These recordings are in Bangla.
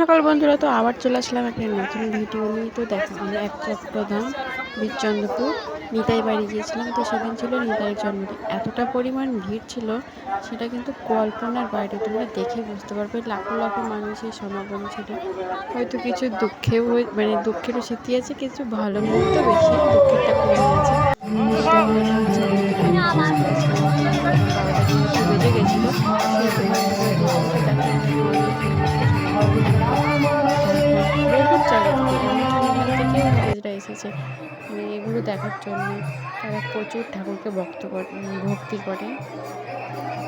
সকাল বন্ধুরা, তো আবার চলে আসলাম একটা নতুন ভিডিও নিয়ে। তো দেখো, আমরা এক চট্টগ্রাম বীরচন্দ্রপুর নিতাই বাড়ি গিয়েছিলাম। তো সেদিন ছিল নিতাইয়ের জন্মদিন। এতটা পরিমাণ ভিড় ছিল, সেটা কিন্তু কল্পনার বাইরে। তোমরা দেখে বুঝতে পারবে, লাখো লাখো মানুষের সমাগম ছিল। হয়তো কিছু দুঃখেও মানে দুঃখেরও স্মৃতি আছে, কিছু ভালো মুহূর্ত বেশি, দুঃখেরটা কমে গেছে। দেখো, এটা হচ্ছে আমি শেষ করেছিলাম, কারণ 12টা যেহেতু বেজে গেছিলো, সেহেতু দেখো বহুত জায়গা থেকে, বিভিন্ন থেকেও ইংরেজরা এসেছে মানে এগুলো দেখার জন্য। তারা প্রচুর ঠাকুরকে ভক্তি করে।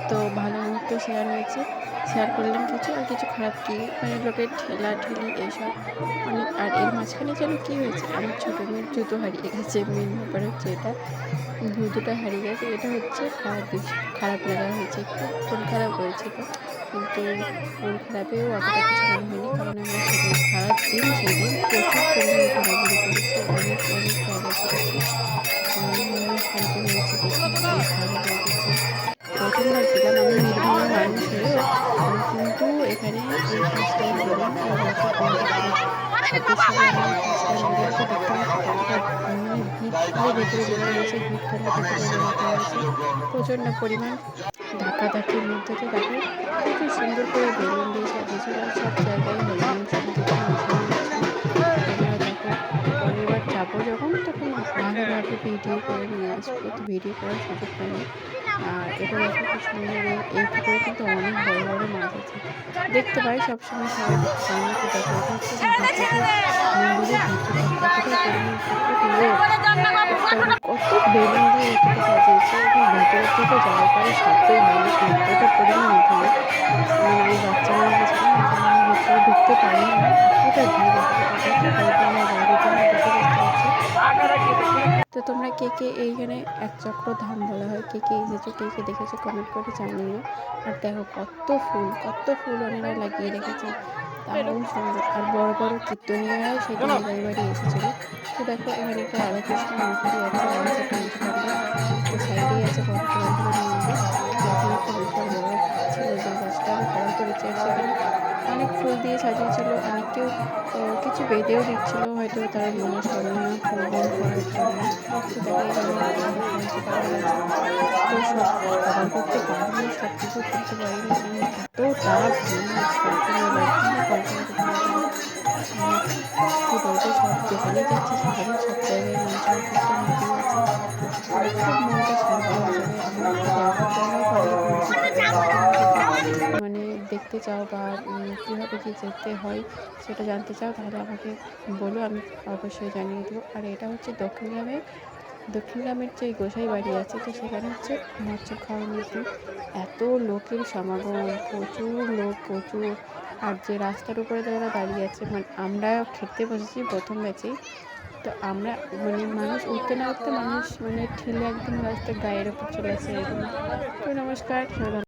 তো ভালো মুহূর্ত শেয়ার করলাম কিছু, আর কিছু খারাপ কি মানে লোকের ঠেলাঠেলি এইসব অনেক। আর এর মাঝখানে যেন কী হয়েছে, আমার ছোটো মেয়ের জুতো হারিয়ে গেছে। মেন ব্যাপার হচ্ছে এটা, জুতোটা হারিয়ে গেছে। এটা হচ্ছে খারাপ লাগা হয়েছে, একটু মন খারাপ হয়েছিল। কিন্তু মন খারাপেও অতটা কিছু মনে হয়নি, কারণ আমরা সেদিন সারাদিন সেদিন প্রচুর পরিমাণে ঘোরাঘুরি করেছি, অনেক জায়গা ঘুরেছি। শান্তি হয়েছে, দেখে বেশ ভালো লেগেছে। প্রথমবার ছিলাম আমি, নির্মল মানুষ হয়েও আমি কিন্তু এখানে এই ফার্স্ট টাইম গেলাম। এই বছর 2026 সালে আমি ফার্স্ট টাইম গেলাম। তো দেখতে পাচ্ছি কতটা মানে ভিড় ঠেলে ভেতরে যেতে হয়েছে, ভিড় ঠেলে ভেতরে যেতে হয়েছে প্রচণ্ড পরিমাণ ধাক্কাধাক্কির মধ্যে। তো দেখো, প্রচুর সুন্দর করে বেলুন দিয়ে সাজিয়েছিল, সব জায়গায় হরিনাম সংকীর্তন মিশানো হচ্ছিল। তোমরা দেখো, পরের বার যাবো যখন, তখন ভালোভাবে ভিডিও করে নিয়ে আসবো। তো ভিডিও করার সুযোগ পাইনি। আর এটা দেখো কি সুন্দর, এই পুকুরে কিন্তু অনেক বড় বড় মাছ আছে, দেখতে পাই সবসময়, সবাই দেখতে পাই না। তো দেখো, এটা হচ্ছে মন্দিরের ভিতরে কতটা পরিমাণ প্রচুর লোক, কত বেলুন দিয়ে ভেতরে সাজিয়েছে, এবং ভেতরের দিকে যাওয়ার পরে শব্দই হয়নি, এতটা পরিমাণ ভিড়। এই বাচ্চা নিয়ে গেছিলাম, আমি ভেতরে ঢুকতে পারিনি, এতটা ভিড়, এতটা কল্পনার বাইরে। তোমরা দেখে বুঝতে পারছো। তো তোমরা কে কে এইখানে এক চক্র ধাম বলা হয়, কে কে এসেছো, কে কে দেখেছো, কমেন্ট করে জানিও। আর দেখো, কত ফুল ওনারা লাগিয়ে রেখেছে, দারুণ সুন্দর। আর বড় বড় কীর্তনীয়রাও সেদিন নিতাই বাড়ি এসেছিল। তো দেখো, এখানে একটা রাধাকৃষ্ণ মূর্তি আছে, আর আছে পঞ্চপাণ্ডব। তো সাইডেই আছে পঞ্চপাণ্ডবের মন্দির। এখানে একটা বিশাল বড় গাছ ছিল, যে গাছটা করা করেছে। আর সেখানে অনেক ফুল দিয়ে সাজিয়েছিল, অনেকেও কিছু বেঁধেও দিচ্ছিল, হয়তো তার মনস্কামনা পূরণ করার জন্য। তো দেখো, এখানে পঞ্চপাণ্ডব আছে। তো সব কভার করতে পারিনি, সব কিছু করতে পারিনি, কারণ এতটা ভিড়, কল্পনার বাইরে। তোমরা কল্পনা করতে পারবে না। কি বলবো, সব যেখানেই যাচ্ছি সেখানে সব জায়গায় নাম সংকীর্তন হতেই আছে। খুব মনটা শান্ত হয়ে যাবে। আমাকে দেখার জন্যও পারে মানে দেখতে চাও, বা কীভাবে কী যেতে হয় সেটা জানতে চাও, তাহলে আমাকে বলো, আমি অবশ্যই জানিয়ে দেবো। আর এটা হচ্ছে দক্ষিণ গ্রামের যে গোসাই বাড়ি আছে, তো সেখানে হচ্ছে মৎস্য খাওয়ার নীতি। এত লোকের সমাগম, প্রচুর। আর যে রাস্তার উপরে যারা দাঁড়িয়ে আছে, মানে আমরা খেতে বসেছি প্রথম ব্যাচেই। তো আমরা মানে মানুষ উঠতে না উঠতে, মানুষ মানে ঠেলে একদম রাস্তার গায়ের ওপর চলে আসে এরকম। তো নমস্কার।